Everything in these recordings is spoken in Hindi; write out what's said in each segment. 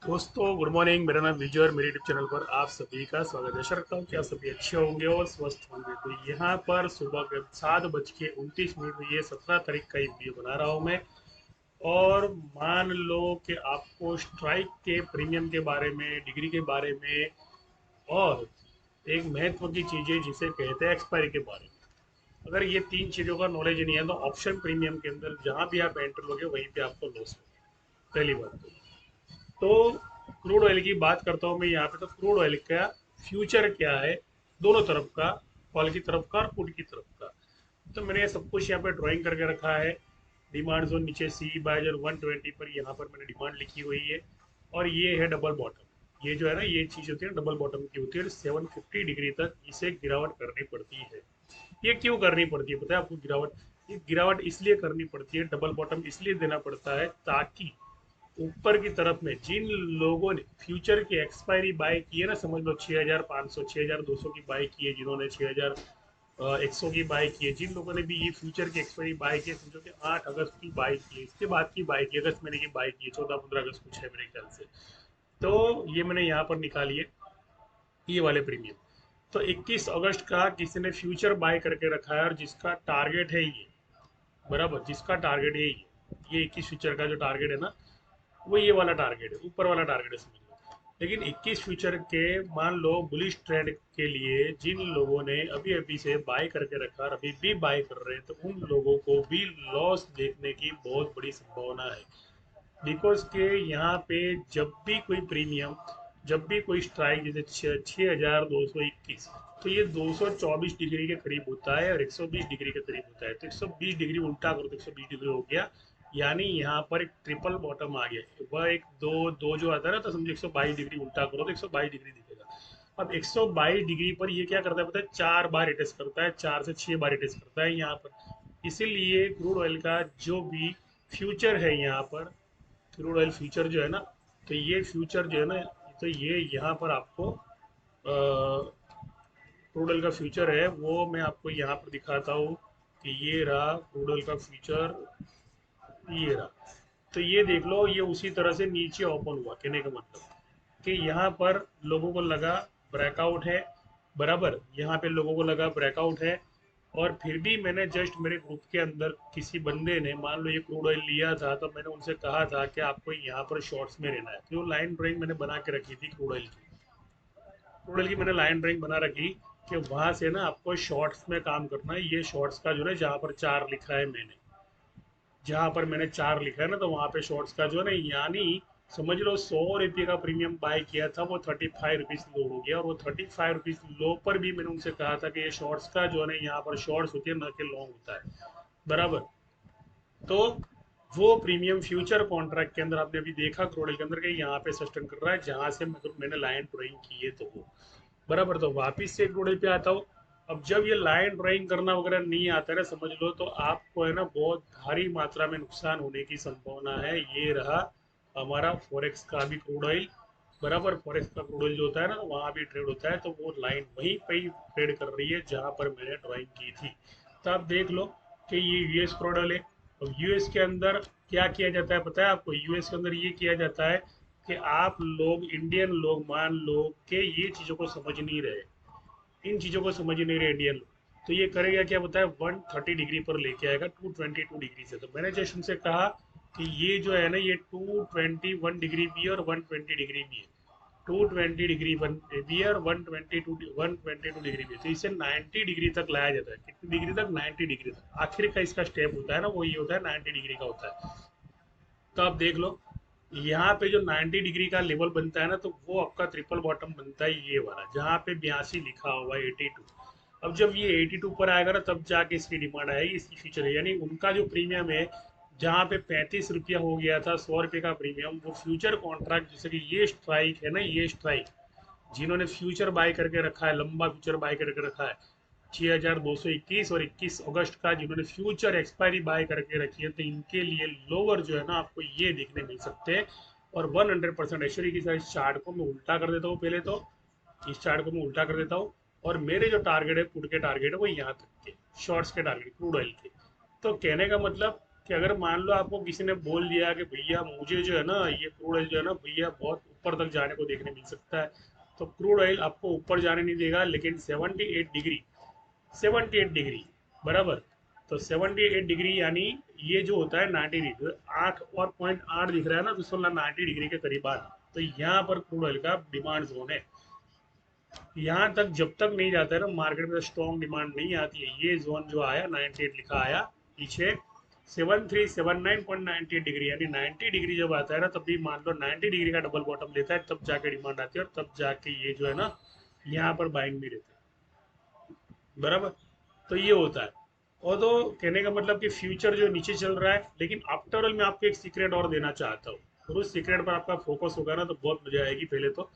दोस्तों गुड मॉर्निंग। मेरा नाम विजय और मेरे यूट्यूब चैनल पर आप सभी का स्वागत है। आशा रखता हूँ कि आप सभी अच्छे होंगे और स्वस्थ होंगे। तो यहाँ पर सुबह के 7:29 में ये 17 तारीख का एक वीडियो बना रहा हूँ मैं। और मान लो कि आपको स्ट्राइक के प्रीमियम के बारे में, डिग्री के बारे में और एक महत्व की चीज़ें जिसे कहते हैं एक्सपायरी के बारे में, अगर ये तीन चीज़ों का नॉलेज नहीं है तो ऑप्शन प्रीमियम के अंदर जहाँ भी आप एंटर लोगे वहीं पे आपको लॉस होगा। पहली बात तो क्रूड ऑयल की बात करता हूँ मैं यहाँ पे। तो क्रूड ऑयल का फ्यूचर क्या है, दोनों तरफ का, कॉल की तरफ का और पुट की तरफ का। तो मैंने ये सब कुछ यहाँ पे ड्राइंग करके रखा है। डिमांड जोन नीचे सी बाइजर 120 पर यहाँ पर मैंने डिमांड लिखी हुई है। और ये है डबल बॉटम। ये जो है ना, ये चीज़ होती है ना, डबल बॉटम की होती है। 750 डिग्री तक इसे गिरावट करनी पड़ती है। ये क्यों करनी पड़ती है पता है आपको गिरावट? ये गिरावट इसलिए करनी पड़ती है, डबल बॉटम इसलिए देना पड़ता है ताकि ऊपर की तरफ में जिन लोगों ने फ्यूचर की एक्सपायरी बाय की है ना, समझ लो 6500 6200 की बाय की है, जिन्होंने 6100 की बाय की है, जिन लोगों ने भी ये फ्यूचर की एक्सपायरी बाय की है, समझो कि 8 अगस्त की बाय की है, इसके बाद की बाय की, अगस्त महीने की बाय की है, 14 15 अगस्त कुछ है मेरे ख्याल से। तो ये मैंने यहाँ पर निकाली है, ये वाले प्रीमियम। तो 21 अगस्त का किसी ने फ्यूचर बाय करके रखा है और जिसका टारगेट है ये, बराबर, जिसका टारगेट है ये 21 फ्यूचर का जो टारगेट है ना, वो ये वाला टारगेट है, ऊपर वाला टारगेट है समझ लो। लेकिन 21 फ्यूचर के, मान लो बुलिश ट्रेंड के लिए जिन लोगों ने अभी अभी से बाय करके रखा और अभी भी बाय कर रहे हैं, तो उन लोगों को भी लॉस देखने की बहुत बड़ी संभावना है। बिकॉज के यहाँ पे जब भी कोई प्रीमियम, जब भी कोई स्ट्राइक, जैसे 6221, तो ये 224 डिग्री के करीब होता है और 120 डिग्री के करीब होता है। तो 120 डिग्री उल्टा करो तो 120 डिग्री हो गया। यानी यहाँ पर एक ट्रिपल बॉटम आ गया। वह एक दो दो जो आता है ना, तो समझो 122 डिग्री उल्टा करो तो 122 डिग्री दिखेगा। अब 122 डिग्री पर ये क्या करता है पता है? 4 बार टेस्ट करता है, 4 से 6 बार टेस्ट करता है यहाँ पर। इसीलिए क्रूड ऑयल का जो भी फ्यूचर है यहाँ पर, क्रूड ऑयल फ्यूचर जो है ना, तो ये फ्यूचर जो है ना, तो ये यहाँ पर आपको क्रूड ऑयल का फ्यूचर है, वो मैं आपको यहाँ पर दिखाता हूँ कि ये रहा क्रूड ऑयल का फ्यूचर, ये रहा। तो ये देख लो, ये उसी तरह से नीचे ओपन हुआ, कहने का मतलब कि यहाँ पर लोगों को लगा ब्रेकआउट है, बराबर, यहाँ पे लोगों को लगा ब्रेकआउट है। और फिर भी मैंने जस्ट मेरे ग्रुप के अंदर किसी बंदे ने, मान लो ये क्रूड ऑयल लिया था, तो मैंने उनसे कहा था कि आपको यहाँ पर शॉर्ट्स में रहना है। तो लाइन ड्राइंग मैंने बना के रखी थी क्रूड ऑयल की। क्रूड ऑयल की मैंने लाइन ड्राइंग बना रखी कि वहां से ना आपको शॉर्ट्स में काम करना है। ये शॉर्ट्स का जो है, जहाँ पर 4 लिखा है मैंने, जहाँ पर मैंने 4 लिखा है ना, तो वहाँ पे शॉर्ट्स का जो है ना, यानी समझ लो 100 रुपये का प्रीमियम बाय किया था, वो 35 रुपीज़ लो हो गया। और वो 35 रुपीज़ लो पर भी मैंने उनसे कहा था कि ये शॉर्ट्स का जो है ना, यहाँ पर शॉर्ट्स होती है, न कि लॉन्ग होता है, बराबर। तो वो प्रीमियम फ्यूचर कॉन्ट्रैक्ट के अंदर आपने अभी देखा क्रोडल के अंदर कि यहाँ पे सस्टेन कर रहा है, जहाँ से मैंने लाइन ड्राइंग की है, तो वो बराबर। तो वापिस से क्रोडल पे आता हूँ। अब जब ये लाइन ड्राइंग करना वगैरह नहीं आता है ना, समझ लो तो आपको है ना बहुत भारी मात्रा में नुकसान होने की संभावना है। ये रहा हमारा फॉरेक्स का भी क्रूड ऑयल, बराबर। फॉरेक्स का क्रूड ऑयल जो होता है ना, वहाँ भी ट्रेड होता है, तो वो लाइन वहीं पे ही ट्रेड कर रही है जहाँ पर मैंने ड्राइंग की थी। तो आप देख लो कि ये यूएस क्रूड ऑयल है। अब यूएस के अंदर क्या किया जाता है पता है आपको? यूएस के अंदर ये किया जाता है कि आप लोग, इंडियन लोग, मान लो कि ये चीज़ों को समझ नहीं रहे, इन चीज़ों को समझ नहीं रहे इंडियन लोग, तो ये करेगा क्या बताया? 130 डिग्री पर लेके आएगा 222 डिग्री से। तो मैंने जस्ट उनसे कहा कि ये जो है ना, ये 221 डिग्री भी है और 120 डिग्री भी है। 220 डिग्री भी है और 122 डिग्री भी है। तो इसे 90 डिग्री तक लाया जाता है। कितनी डिग्री तक? 90 डिग्री तक। आखिर का इसका स्टेप होता है ना, वो ये होता है 90 डिग्री का होता है। तो आप देख लो, यहाँ पे जो 90 डिग्री का लेवल बनता है ना, तो वो आपका ट्रिपल बॉटम बनता है, ये वाला जहाँ पे 82 लिखा हुआ है, 82। अब जब ये 82 पर आएगा ना, तब जाके इसकी डिमांड आएगी, इसकी फ्यूचर है। यानी उनका जो प्रीमियम है, जहाँ पे 35 रुपया हो गया था, 100 रुपये का प्रीमियम, वो फ्यूचर कॉन्ट्रैक्ट, जैसे कि ये स्ट्राइक है ना, ये स्ट्राइक जिन्होंने फ्यूचर बाय करके रखा है, लंबा फ्यूचर बाय करके रखा है, 6221 और 21 अगस्त का जिन्होंने फ्यूचर एक्सपायरी बाय करके रखी है, तो इनके लिए लोअर जो है ना, आपको ये देखने मिल सकते हैं। और 100% एश्योरी की साइज चार्ट को मैं उल्टा कर देता हूँ पहले तो, इस चार्ट को मैं उल्टा कर देता हूँ। और मेरे जो टारगेट है, पुट के टारगेट है, वो यहाँ तक के शॉर्ट्स के टारगेट क्रूड ऑयल के। तो कहने का मतलब कि अगर मान लो आपको किसी ने बोल दिया कि भैया मुझे जो है ना ये क्रूड ऑयल जो है ना भैया बहुत ऊपर तक जाने को देखने मिल सकता है, तो क्रूड ऑयल आपको ऊपर जाने नहीं देगा, लेकिन 78 डिग्री, 78 डिग्री बराबर। तो 78 डिग्री यानी ये जो होता है 90 डिग्री, 8 दिख रहा है ना, तो सोलह 90 डिग्री के करीब आ, तो यहाँ पर क्रूड ऑयल का डिमांड जोन है। यहाँ तक जब तक नहीं जाता है ना मार्केट में, स्ट्रॉन्ग डिमांड नहीं आती है, ये जोन जो आया 98 लिखा आया पीछे, 7379.98 डिग्री, यानी 90 डिग्री जब आता है ना, तब भी मान लो 90 डिग्री का डबल बॉटम लेता है, तब जाके डिमांड आती है, और तब जाके ये जो है ना यहाँ पर बाइंग भी रहता है बराबर। तो ये होता है। और तो कहने का मतलब कि फ्यूचर जो नीचे चल रहा है, लेकिन आफ्टर ऑल मैं आपको एक सीक्रेट और देना चाहता हूँ, और उस सीक्रेट पर आपका फोकस होगा ना तो बहुत मजा आएगी। पहले तो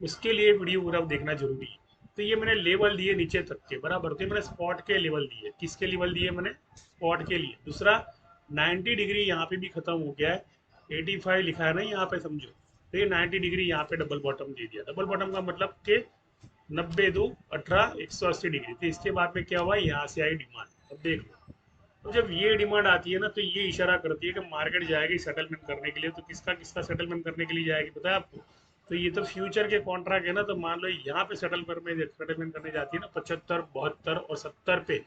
उसके लिए वीडियो पूरा देखना जरूरी है। तो ये मैंने लेवल दिए नीचे तक के बराबर, तो ये मैंने स्पॉट के लेवल दिए, किसके लेवल दिए मैंने, स्पॉट के लिए। दूसरा 90 डिग्री यहाँ पे भी खत्म हो गया है, 85 लिखा है ना यहाँ पे, समझो। तो ये 90 डिग्री यहाँ पे डबल बॉटम दे दिया। डबल बॉटम का मतलब कि 90 2 18 180 डिग्री। तो इसके बाद में क्या हुआ, यहाँ से आई डिमांड। अब देख लो, तो जब ये डिमांड आती है ना, तो ये इशारा करती है कि मार्केट जाएगी सेटलमेंट करने के लिए। तो किसका किसका सेटलमेंट करने के लिए जाएगी पता है आपको? तो ये तो फ्यूचर के कॉन्ट्रैक्ट है ना, तो मान लो यहाँ पे सेटलमेंट करने जाती है ना 75 72 और 70 पे,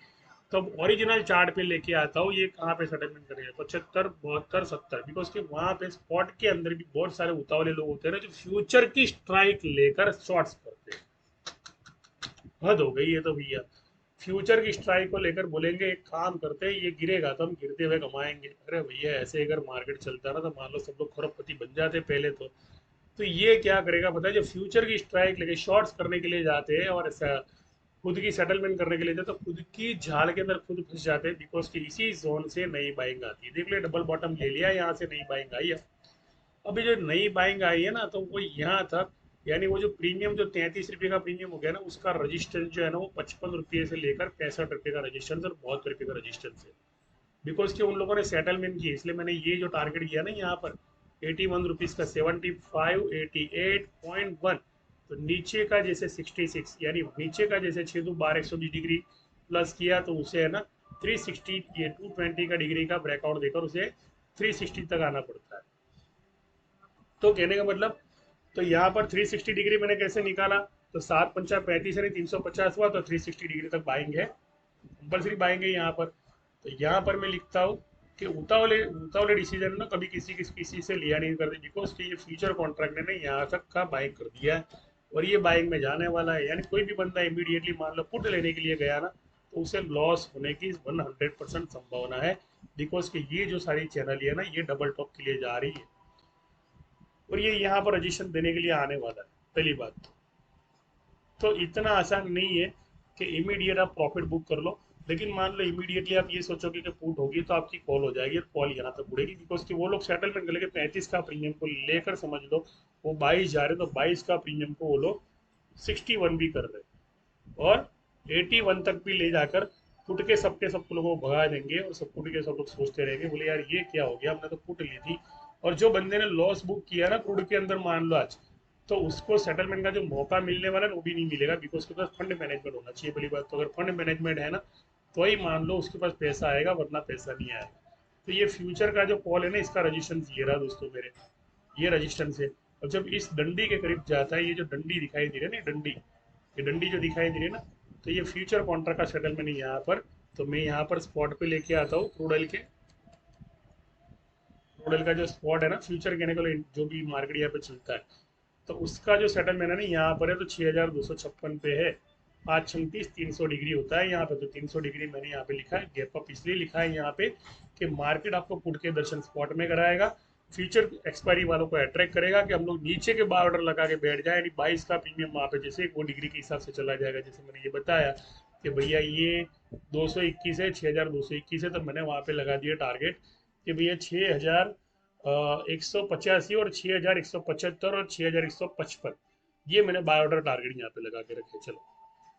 तो अब ओरिजिनल चार्ट पे लेके आता हूँ, ये कहाँ पे सेटलमेंट करेगा 75 72 70, बिकॉज कि वहाँ पे स्पॉट के अंदर भी बहुत सारे उतावले लोग होते हैं ना, जो फ्यूचर की स्ट्राइक लेकर शॉर्ट्स करते हैं। हद हो गई है तो भैया, फ्यूचर की स्ट्राइक को लेकर बोलेंगे एक काम करते हैं, ये गिरेगा तो हम गिरते हुए कमाएंगे। अरे भैया ऐसे अगर मार्केट चलता ना, तो मान लो सब लोग खरबपति बन जाते पहले तो ये क्या करेगा पता है, जब फ्यूचर की स्ट्राइक लेके शॉर्ट्स करने के लिए जाते हैं और खुद की सेटलमेंट करने के लिए जाते, तो खुद की झाड़ के अंदर खुद फंस जाते हैं, बिकॉज कि इसी जोन से नई बाइंग आती है। देख ले डबल बॉटम ले लिया, यहाँ से नई बाइंग आई है। अभी जो नई बाइंग आई है ना, तो वो यहाँ तक, यानी वो जो प्रीमियम जो 33 रुपये का प्रीमियम हो गया ना, उसका रजिस्टेंस जो है ना वो 55 रुपये से लेकर 65 रुपये का रजिस्टेंस और 72 रुपये का रजिस्टेंस है। बिकॉज कि उन लोगों ने सेटलमेंट की, इसलिए मैंने ये जो टारगेट दिया ना यहाँ पर 81 रुपीज़ का, 75 88.1, तो नीचे का जैसे 66, यानी नीचे का जैसे 6 2 12 120 डिग्री प्लस किया, तो उसे है ना 360, ये 220 का डिग्री का ब्रेकआउट देकर उसे 360 तक आना पड़ता है। तो कहने का मतलब, तो यहाँ पर 360 डिग्री मैंने कैसे निकाला, तो 7 5 35 यानी 350 हुआ, तो 360 डिग्री तक बाइंग है, कंपल्सरी बाइंग है यहाँ पर। तो यहाँ पर मैं लिखता हूँ कि उतावले उतावले डिसीजन ना कभी किसी से लिया नहीं करते, बिकॉज कि ये फ्यूचर कॉन्ट्रैक्ट ने ना यहाँ तक का बाइंग कर दिया है, और ये बाइंग में जाने वाला है। यानी कोई भी बंदा इमीडिएटली मान लो पुट लेने के लिए गया ना, तो उसे लॉस होने की 100% संभावना है, बिकॉज कि ये जो सारी चैनल है ना, ये डबल टॉप के लिए जा रही है, और ये यहाँ पर रजिस्ट्रेशन देने के लिए आने वाला है। पहली बात तो इतना आसान नहीं है कि इमीडिएट आप प्रॉफिट बुक कर लो। लेकिन मान लो इमीडिएटली आप ये सोचोगे कि पुट होगी, तो आपकी कॉल हो जाएगी, और कॉल यहाँ तक उड़ेगी, बिकॉज कि वो लोग सेटलमेंट कर लेंगे 35 का प्रीमियम को लेकर, समझ लो वो 22 जा रहे, तो 22 का प्रीमियम को वो लोग 61 भी कर रहे हैं, और 81 तक भी ले जाकर पुट के सब लोगों को भगा देंगे, और सब पुट के सब लोग सोचते रहेंगे, बोले यार ये क्या हो गया, हमने तो पुट ली थी। और जो बंदे ने लॉस बुक किया ना पुट के अंदर मान लो आज, तो उसको सेटलमेंट का जो मौका मिलने वाला है वो भी नहीं मिलेगा, बिकॉज उसके पास फंड मैनेजमेंट होना चाहिए। पहली बात तो अगर फंड मैनेजमेंट है ना, तो ही मान लो उसके पास पैसा आएगा, वरना पैसा नहीं आएगा। तो ये फ्यूचर का जो कॉल है ना, इसका रजिस्ट्रेशन ये रहा दोस्तों मेरे, ये रजिस्ट्रेशन से। और जब इस डंडी के करीब जाता है, ये जो डंडी दिखाई दे रही है ना, डंडी, ये डंडी जो दिखाई दे रही है ना, तो ये फ्यूचर कॉन्ट्रैक्ट का सेटलमेंट है यहाँ पर। तो मैं यहाँ पर स्पॉट पे लेके आता हूँ क्रूड ऑयल के, क्रूड ऑयल का जो स्पॉट है ना, फ्यूचर कहने को जो भी मार्केट यहाँ पे चलता है, तो उसका जो सेटलमेंट है ना यहाँ पर है, तो 6256 पे है। 5 36 300 डिग्री होता है यहाँ पे, तो 300 डिग्री मैंने यहाँ पे लिखा है, गैप अप इसलिए लिखा है यहाँ पे कि मार्केट आपको पुट के दर्शन स्पॉट में कराएगा, फ्यूचर एक्सपायरी वालों को अट्रैक्ट करेगा कि हम लोग नीचे के बार ऑर्डर लगा के बैठ जाए, यानी 22 का प्रीमियम वहाँ पे जैसे वो डिग्री के हिसाब से चला जाएगा। जैसे मैंने ये बताया कि भैया ये 221 है, 6221 है, तो मैंने वहाँ पे लगा दिया टारगेट कि भैया 6185 और 6175 और 6155, ये मैंने बाय ऑर्डर टारगेट यहाँ पे लगा के रखे। चलो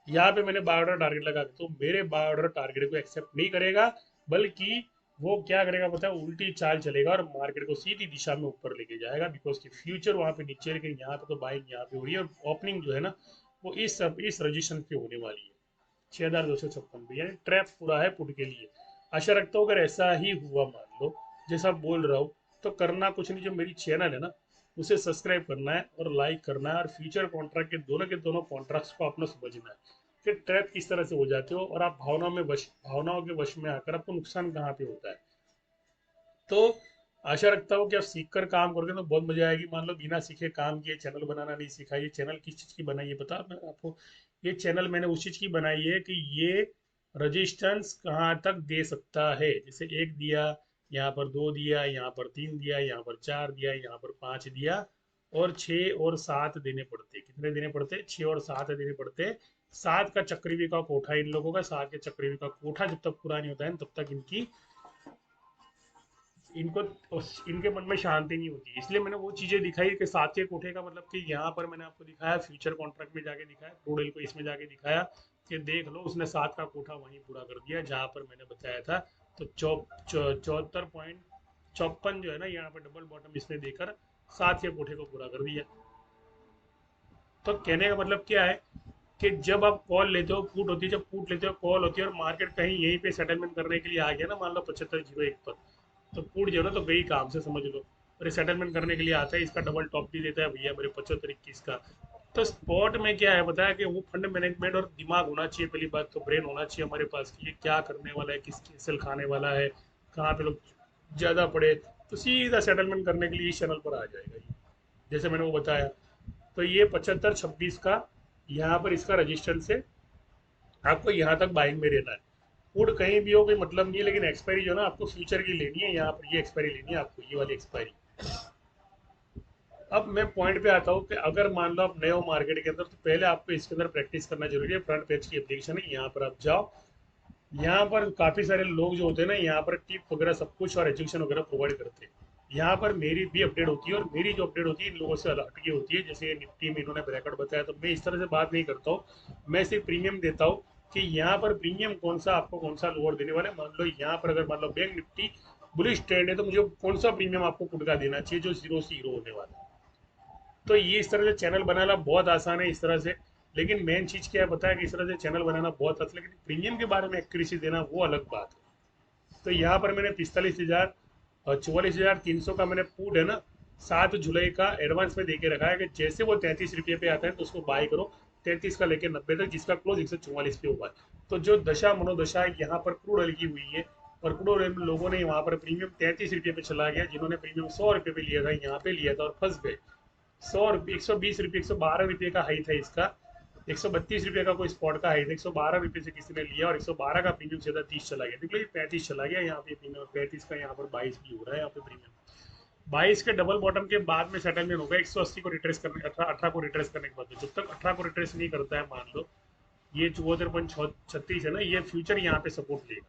यहाँ पे मैंने बाय ऑर्डर टारगेट लगा के, तो मेरे बाय ऑर्डर टारगेट को एक्सेप्ट नहीं करेगा, बल्कि वो क्या करेगा पता है, उल्टी चाल चलेगा और मार्केट को सीधी दिशा में ऊपर लेके जाएगा, बिकॉज की फ्यूचर वहां पे नीचे, लेकिन यहाँ पे तो बाइंग यहाँ पे हो रही है, और ओपनिंग जो है ना वो इस रजिस्ट्रेशन पे होने वाली है 6256 पे, यानी ट्रैप पूरा है पुट के लिए। आशा रखता हूँ अगर ऐसा ही हुआ मान लो जैसा बोल रहा हूँ, तो करना कुछ नहीं, जो मेरी चैनल है ना उसे सब्सक्राइब करना है और लाइक करना है, और फ्यूचर कॉन्ट्रैक्ट के दोनों कॉन्ट्रैक्ट्स को अपना समझना है कि ट्रैप किस तरह से हो जाते हो और आप भावनाओं के वश में आकर आपको नुकसान कहाँ पे होता है। तो आशा रखता हूँ कि आप सीख कर काम करोगे तो बहुत मजा आएगी। मान लो बिना सीखे काम किए चैनल बनाना नहीं सीखा, ये चैनल किस चीज़ की बनाई है पता मैं आपको? ये चैनल मैंने उस चीज़ की बनाई है कि ये रजिस्टेंस कहाँ तक दे सकता है। जैसे एक दिया, यहाँ पर दो दिया, यहाँ पर तीन दिया, यहाँ पर चार दिया, यहाँ पर पाँच दिया, और छः और सात देने पड़ते। कितने देने पड़ते? छः और सात देने पड़ते। सात का चक्रव्यूह का कोठा इन लोगों का, सात के चक्रव्यूह का कोठा जब तक पूरा नहीं होता है तब तक इनको इनके मन में शांति नहीं होती। इसलिए मैंने वो चीजें दिखाई कि सात कोठे का मतलब कि यहाँ पर मैंने आपको दिखाया, फ्यूचर कॉन्ट्रैक्ट में जाके दिखाया, क्रूड ऑयल को इसमें जाके दिखाया कि देख लो उसने सात का कोठा वहीं पूरा कर दिया जहाँ पर मैंने बताया था। तो 74.54 जो है ना यहाँ पर डबल बॉटम इसने देकर सात के कोठे को पूरा कर दिया। तो कहने का मतलब क्या है कि जब आप कॉल लेते हो पुट होती है, जब पुट लेते हो कॉल होती है, और मार्केट कहीं यहीं पे सेटलमेंट करने के लिए आ गया ना मान लो 75.01 पर, तो पुट जो है ना तो गई काम से समझ लो। और ये सेटलमेंट करने के लिए आता है, इसका डबल टॉप भी देता है भैया मेरे 75.21 का। तो स्पॉट में क्या है बताया कि वो फंड मैनेजमेंट और दिमाग होना चाहिए, पहली बात तो ब्रेन होना चाहिए हमारे पास कि ये क्या करने वाला है, किसकी सेल खाने वाला है, कहाँ पे लोग ज़्यादा पड़े, तो सीधा सेटलमेंट करने के लिए इस चैनल पर आ जाएगा ये, जैसे मैंने वो बताया। तो ये 75.26 का यहाँ पर इसका रजिस्टेंस है, आपको यहाँ तक बाइंग में रहना है। पुट कहीं भी हो कोई मतलब नहीं है, लेकिन एक्सपायरी जो है ना आपको फ्यूचर की लेनी है, यहाँ पर ये एक्सपायरी लेनी है आपको, ये वाली एक्सपायरी। अब मैं पॉइंट पे आता हूँ कि अगर मान लो आप नए हो मार्केट के अंदर, तो पहले आपको इसके अंदर प्रैक्टिस करना जरूरी है। फ्रंट पेज की एप्लीकेशन है, यहाँ पर आप जाओ। यहाँ पर काफ़ी सारे लोग जो होते हैं ना यहाँ पर टिप वगैरह सब कुछ और एजुकेशन वगैरह प्रोवाइड करते हैं। यहाँ पर मेरी भी अपडेट होती है, और मेरी जो अपडेट होती है इन लोगों से अलग हटके होती है। जैसे निफ्टी में इन्होंने ब्रैकेट बताया, तो मैं इस तरह से बात नहीं करता हूँ, मैं सिर्फ प्रीमियम देता हूँ कि यहाँ पर प्रीमियम कौन सा आपको कौन सा लोअर देने वाला है। मान लो यहाँ पर अगर मान लो बैंक निफ्टी बुलिश ट्रेंड है, तो मुझे कौन सा प्रीमियम आपको पुट का देना चाहिए जो जीरो से हीरो होने वाला है। तो ये इस तरह से चैनल बनाना बहुत आसान है इस तरह से। लेकिन मेन चीज़ क्या है पता है कि इस तरह से चैनल बनाना बहुत आसान है, लेकिन प्रीमियम के बारे में एक्यूरेसी देना वो अलग बात है। तो यहाँ पर मैंने 45,000 और 44,300 का मैंने पुट है ना 7 जुलाई का एडवांस में देके रखा है कि जैसे वो 33 रुपये पे आता है तो उसको बाय करो, 33 का लेकर 90 तक, जिसका क्लोज 144 पे हुआ है। तो जो दशा मनोदशा यहाँ पर क्रूड ऑयल की हुई है, और क्रूड ऑयल लोगों ने वहाँ पर प्रीमियम 33 रुपये पे चला गया, जिन्होंने प्रीमियम 100 रुपये पे लिया था यहाँ पे लिया था और फंस गए। 100 रुपये, 120 रुपये, 112 रुपये का हाई था इसका, 132 रुपये का कोई स्पॉट का हाई था, 112 रुपये से किसी ने लिया और 112 का प्रीमियम सीधा 30 चला गया। देखो ये 35 चला गया यहाँ पे प्रीमियम, 35 का यहाँ पर 22 भी हो रहा है यहाँ पे प्रीमियम। 22 के डबल बॉटम के बाद में सेटलमेंट होगा 180 को रिट्रेस करने, 18 को रिट्रेस करने के बाद। जब तक 18 को रिट्रेस नहीं करता है मान लो ये 74.36 है ना, ये फ्यूचर यहाँ पे सपोर्ट लेगा,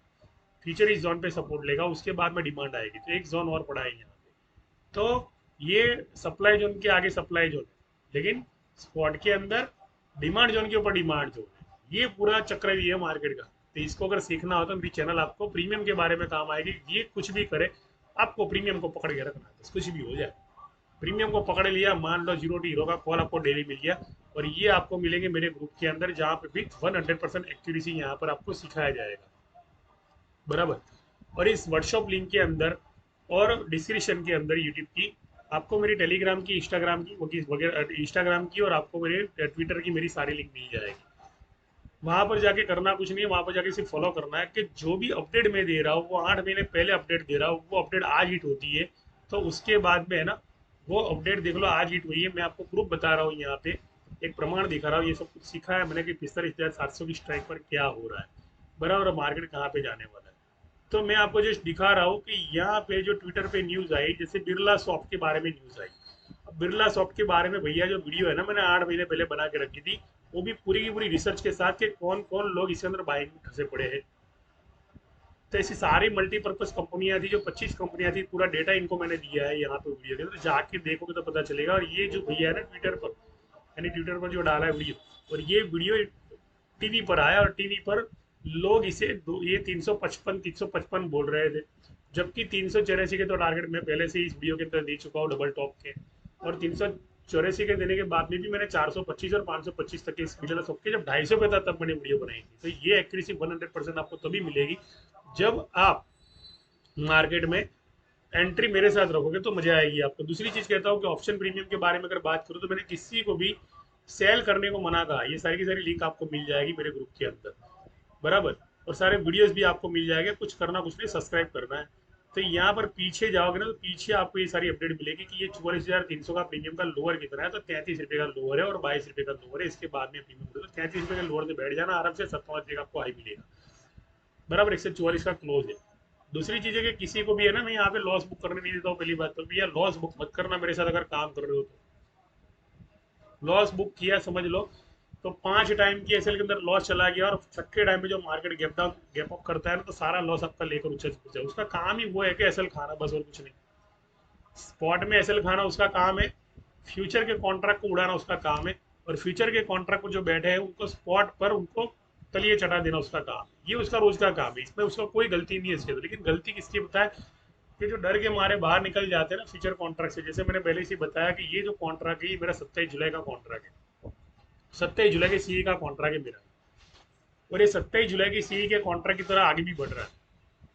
फ्यूचर इस जोन पे सपोर्ट लेगा, उसके बाद में डिमांड आएगी, तो एक जोन और पड़ा है यहाँ पे। तो ये सप्लाई जोन के आगे सप्लाई जोन है, लेकिन स्पॉट के अंदर डिमांड जोन के ऊपर डिमांड जोन है। ये पूरा चक्र भी है मार्केट का। तो इसको अगर सीखना हो तो मेरी चैनल आपको प्रीमियम के बारे में काम आएगी। ये कुछ भी करे, आपको प्रीमियम को पकड़ के रखना है, कुछ भी हो जाए प्रीमियम को पकड़ लिया। मान लो 0 to 0 का कॉल आपको डेली मिल गया, और ये आपको मिलेंगे मेरे ग्रुप के अंदर, जहाँ पे भी 100% एक्यूरेसी यहाँ पर आपको सिखाया जाएगा, बराबर। और इस वर्कशॉप लिंक के अंदर और डिस्क्रिप्शन के अंदर यूट्यूब की आपको मेरी टेलीग्राम की, इंस्टाग्राम की वगैरह, इंस्टाग्राम की, और आपको मेरे ट्विटर की मेरी सारी लिंक मिल जाएगी। वहां पर जाके करना कुछ नहीं है, वहां पर जाके सिर्फ फॉलो करना है कि जो भी अपडेट मैं दे रहा हूँ वो 8 महीने पहले अपडेट दे रहा हूँ, वो अपडेट आज हिट होती है। तो उसके बाद में है ना वो अपडेट देख लो आज हिट हुई है, मैं आपको प्रूफ बता रहा हूँ यहाँ पे, एक प्रमाण दिखा रहा हूँ, ये सब कुछ सीखा है मैंने कि 45,700 की स्ट्राइक पर क्या हो रहा है, बराबर, मार्केट कहाँ पे जाने वाला है। तो मैं आपको जस्ट दिखा रहा हूँ कि यहाँ पे जो ट्विटर पे न्यूज आई, जैसे बिरला सॉफ्ट के बारे में न्यूज आई। अब बिरला सॉफ्ट के बारे में भैया जो वीडियो है ना मैंने 8 महीने पहले बना के रखी थी, वो भी पूरी की पूरी रिसर्च के साथ कि कौन कौन लोग इसके अंदर बाइंग में फंसे पड़े हैं। तो ऐसी सारी मल्टीपर्पज कंपनियां थी, जो 25 कंपनियां थी, पूरा डेटा इनको मैंने दिया है यहाँ पे वीडियो के अंदर, तो जाके देखोगे तो पता चलेगा। और ये जो भैया है ना ट्विटर पर, यानी ट्विटर पर जो डाला है वीडियो, और ये वीडियो टीवी पर आया, और टीवी पर लोग इसे ये 355 बोल रहे थे, जबकि 384 के तो टारगेट मैं पहले से ही इस वीडियो के अंदर दे चुका हूँ डबल टॉप के। और 384 के देने के बाद में भी मैंने 425 और 525 तक के स्पीड सबके, जब 250 पे था तब मैंने वीडियो बनाई थी। तो ये एक्यूरेसी 100% आपको तभी मिलेगी जब आप मार्केट में एंट्री मेरे साथ रखोगे तो मजा आएगी आपको। दूसरी चीज कहता हूँ कि ऑप्शन प्रीमियम के बारे में अगर बात करूँ तो मैंने किसी को भी सेल करने को मना कहा। ये सारी की सारी लिंक आपको मिल जाएगी मेरे ग्रुप के अंदर, बराबर। और सारे वीडियोस भी आपको मिल जाएंगे। कुछ करना कुछ नहीं, सब्सक्राइब करना है। तो यहाँ पर पीछे जाओगे ना तो पीछे आपको ये सारी अपडेट मिलेगी कि ये 44,300 का प्रीमियम का लोअर कितना है। तो 33 रुपये का लोअर है और 22 रुपये का लोअर है। इसके बाद में प्रीमियम, तो 33 रुपये के लोअर से बैठ जाना आराम से, 57 रुपये का आपको हाई मिलेगा, बराबर। 144 का क्लोज है। दूसरी चीज है कि किसी को भी है ना, मैं यहाँ पे लॉस बुक करने नहीं देता हूँ। पहली बात तो भैया लॉस बुक मत करना मेरे साथ अगर काम कर रहे हो तो। लॉस बुक किया समझ लो तो 5 टाइम की एसएल के अंदर लॉस चला गया और छठे टाइम में जो market gap down gap up करता है ना तो सारा लॉस आपका लेकर ऊंचे जाए। उसका काम ही वो है कि एसएल खाना, बस और कुछ नहीं। स्पॉट में एसएल खाना उसका काम है, फ्यूचर के कॉन्ट्रैक्ट को उड़ाना उसका काम है, और फ्यूचर के कॉन्ट्रैक्ट पर जो बैठे हैं उनको स्पॉट पर उनको तलिए चटा देना उसका काम। ये उसका रोज का काम है, इसमें उसका कोई गलती नहीं है इसके अंदर। लेकिन गलती किसकी बताए कि जो डर के मारे बाहर निकल जाते हैं ना फ्यूचर कॉन्ट्रैक्ट से। जैसे मैंने पहले से बताया कि ये जो कॉन्ट्रैक्ट है ये मेरा 27 जुलाई का कॉन्ट्रैक्ट है। 27 जुलाई के सीए का कॉन्ट्रैक्ट है मेरा, और ये 27 जुलाई की सीई के कॉन्ट्रैक्ट की तरह आगे भी बढ़ रहा है।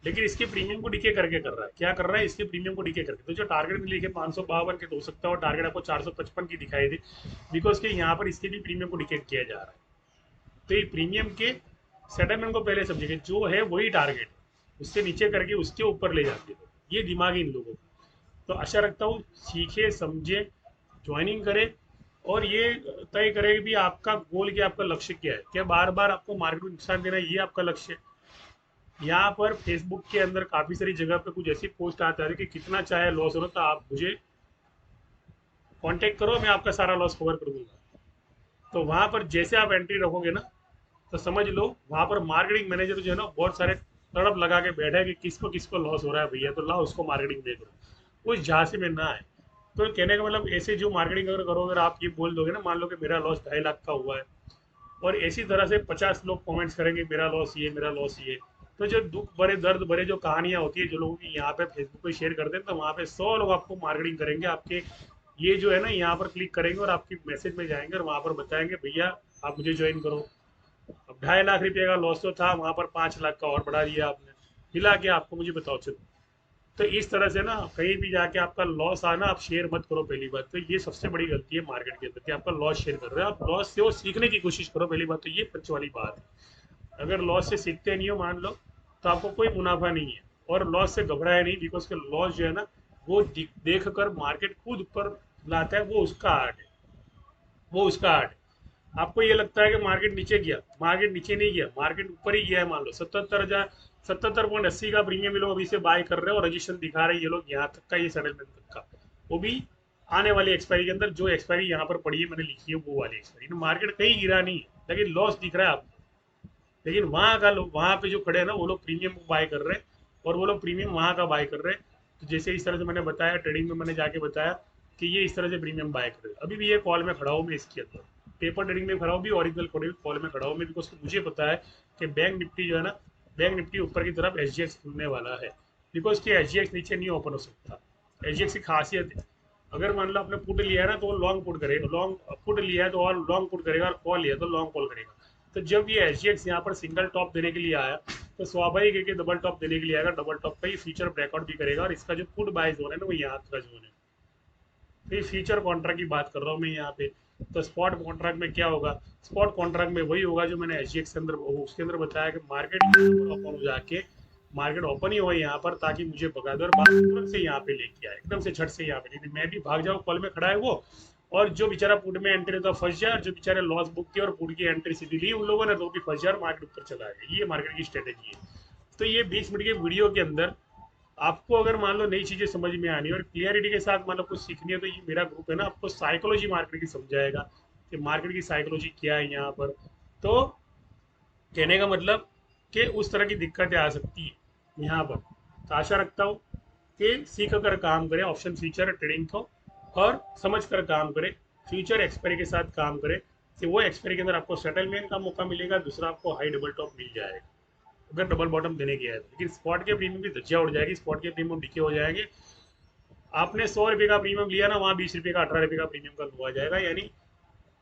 लेकिन इसके प्रीमियम को डीके करके कर रहा है। क्या कर रहा है? इसके प्रीमियम को डीके करके। तो जो टारगेट में लिखे 552 के तो हो सकता है और टारगेट आपको 455 की दिखाई दे, बिकॉज के यहाँ पर इसके भी प्रीमियम को डीके किया जा रहा है। तो ये प्रीमियम के सेटलमेंट को पहले समझिए, जो है वही टारगेट, उससे नीचे करके उसके ऊपर ले जाते हैं। ये दिमाग है इन लोगों का। तो आशा रखता हूँ सीखे समझे, ज्वाइनिंग करे, और ये तय करे कि भी आपका गोल क्या, आपका लक्ष्य क्या है। क्या बार बार आपको मार्केट को नुकसान देना ये आपका लक्ष्य है? यहाँ पर फेसबुक के अंदर काफी सारी जगह पे कुछ ऐसी पोस्ट आता है कि कितना चाहे लॉस हो तो आप मुझे कांटेक्ट करो, मैं आपका सारा लॉस कवर कर दूंगा। तो वहां पर जैसे आप एंट्री रखोगे ना तो समझ लो वहां पर मार्केटिंग मैनेजर जो है ना बहुत सारे तड़प लगा के बैठा है कि किसको किसको लॉस हो रहा है भैया, तो लाओ उसको मार्केटिंग दे दो। उस झांसे में ना आए। तो कहने का मतलब ऐसे जो मार्केटिंग अगर करोगे, अगर आप ये बोल दोगे ना, मान लो कि मेरा लॉस 2.5 लाख का हुआ है और इसी तरह से 50 लोग कमेंट्स करेंगे मेरा लॉस ये, मेरा लॉस ये। तो जो दुख भरे दर्द भरे जो कहानियां होती है जो लोगों की यहाँ पे फेसबुक पे शेयर करते हैं, तो वहाँ पे 100 लोग आपको मार्केटिंग करेंगे आपके, ये जो है ना यहाँ पर क्लिक करेंगे और आपकी मैसेज में जाएंगे और वहाँ पर बताएंगे भैया आप मुझे ज्वाइन करो। अब 2.5 लाख रुपये का लॉस तो था, वहाँ पर 5 लाख का और बढ़ा दिया आपने, हिला के आपको मुझे बताओ चलो। तो इस तरह से ना कहीं भी जाके आपका लॉस आना आप शेयर मत करो। पहली बात तो ये सबसे बड़ी गलती है मार्केट के अंदर कि आपका लॉस शेयर कर रहे हो। आप लॉस से वो सीखने की कोशिश करो। पहली बात तो ये सच वाली बात है। अगर लॉस से सीखते नहीं हो मान लो तो आपको कोई मुनाफा नहीं है। और लॉस से घबराए नहीं, बिकॉज के लॉस जो है ना वो देख कर मार्केट खुद ऊपर लाता है, वो उसका आर्ट है, वो उसका आर्ट है। आपको ये लगता है कि मार्केट नीचे गया, मार्केट नीचे नहीं गया, मार्केट ऊपर ही गया है। मान लो 77,000 77.80 का प्रीमियम ये लोग अभी से बाय कर रहे हैं और रजिस्ट्रेशन दिखा रहे हैं ये लोग यहाँ तक का, ये सेटलमेंट तक का, वो भी आने वाली एक्सपायरी के अंदर। जो एक्सपायरी यहाँ पर पड़ी है मैंने लिखी है वो वाली एक्सपायरी। मार्केट कहीं गिरा नहीं है लेकिन लॉस दिख रहा है आपको। लेकिन वहाँ का लोग, वहाँ पे जो खड़े हैं ना वो लोग प्रीमियम को बाय कर रहे हैं और वो लोग प्रीमियम वहाँ का बाय कर रहे हैं। तो जैसे इस तरह से मैंने बताया ट्रेडिंग में, मैंने जाके बताया कि ये इस तरह से प्रीमियम बाय कर रहे हैं। अभी भी ये कॉल में खड़ा हूँ मैं इसके अंदर, पेपर ट्रेडिंग में खड़ा हूँ भी, ओरिजिनल कॉल में खड़ा हूँ मैं, बिकॉज मुझे पता है कि बैंक निफ्टी जो है ना, बैंक निफ्टी ऊपर की तरफ एच खुलने वाला है। बिकॉज कि एच नीचे नहीं ओपन हो सकता। एच की खासियत है, अगर मान लो आपने पुट लिया है ना तो वो लॉन्ग पुट करेगा, लॉन्ग पुट लिया है तो और लॉन्ग पुट करेगा, और कॉल लिया तो लॉन्ग कॉल करेगा। तो जब ये एच यहाँ पर सिंगल टॉप देने के लिए आया तो स्वाभाविक है कि डबल टॉप देने के लिए आएगा। डबल टॉप पे ही फ्यूचर ब्रेकआउट भी करेगा और इसका जो पुट बाय जोन है ना वो यहाँ का जोन है। तो ये फ्यूचर कॉन्ट्रैक्ट की बात कर रहा हूँ मैं यहाँ पे। तो स्पॉट कॉन्ट्रैक्ट में क्या होगा? स्पॉट कॉन्ट्रैक्ट में वही होगा जो मैंने एच के अंदर उसके अंदर बताया कि मार्केट ओपन हो जाके, मार्केट ओपन ही हो यहाँ पर ताकि मुझे भगा दो और बात तुरंत से यहाँ पे लेके आए, एकदम से झट से यहाँ पे, नहीं मैं भी भाग जाऊँ, कॉल में खड़ा है वो, और जो बेचारा पुट में एंट्री होता फंस जाए, और जो बेचारे लॉस बुक किया और पुट की एंट्री सीधी ली उन लोगों ने तो भी फंस जाए और मार्केट ऊपर चला गया। ये मार्केट की स्ट्रेटेजी है। तो ये 20 मिनट के वीडियो के अंदर आपको अगर मान लो नई चीजें समझ में आनी है और क्लियरिटी के साथ मान लो कुछ सीखनी है, तो ये मेरा ग्रुप है ना आपको साइकोलॉजी मार्केट की समझाएगा कि मार्केट की साइकोलॉजी क्या है यहाँ पर। तो कहने का मतलब कि उस तरह की दिक्कतें आ सकती है यहाँ पर। तो आशा रखता हूँ कि सीख कर काम करें ऑप्शन फ्यूचर ट्रेडिंग को, और समझ कर काम करें, फ्यूचर एक्सपायरी के साथ काम करें। तो वो एक्सपायरी के अंदर आपको सेटलमेंट का मौका मिलेगा, दूसरा आपको हाई डबल टॉप मिल जाएगा अगर डबल बॉटम देने की है। लेकिन स्पॉट के प्रीमियम की धज्जियां उड़ जाएगी, स्पॉट के प्रीमियम डिके हो जाएंगे। आपने 100 रुपये का प्रीमियम लिया ना, वहाँ 20 रुपये का 18 रुपये का प्रीमियम का हुआ जाएगा, यानी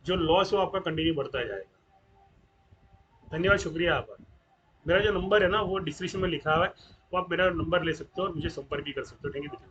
जो लॉस हो आपका कंटिन्यू बढ़ता जाएगा। धन्यवाद, शुक्रिया, आभार। मेरा जो नंबर है ना वो डिस्क्रिप्शन में लिखा हुआ है, वो आप मेरा नंबर ले सकते हो और मुझे संपर्क भी कर सकते हो। Thank you.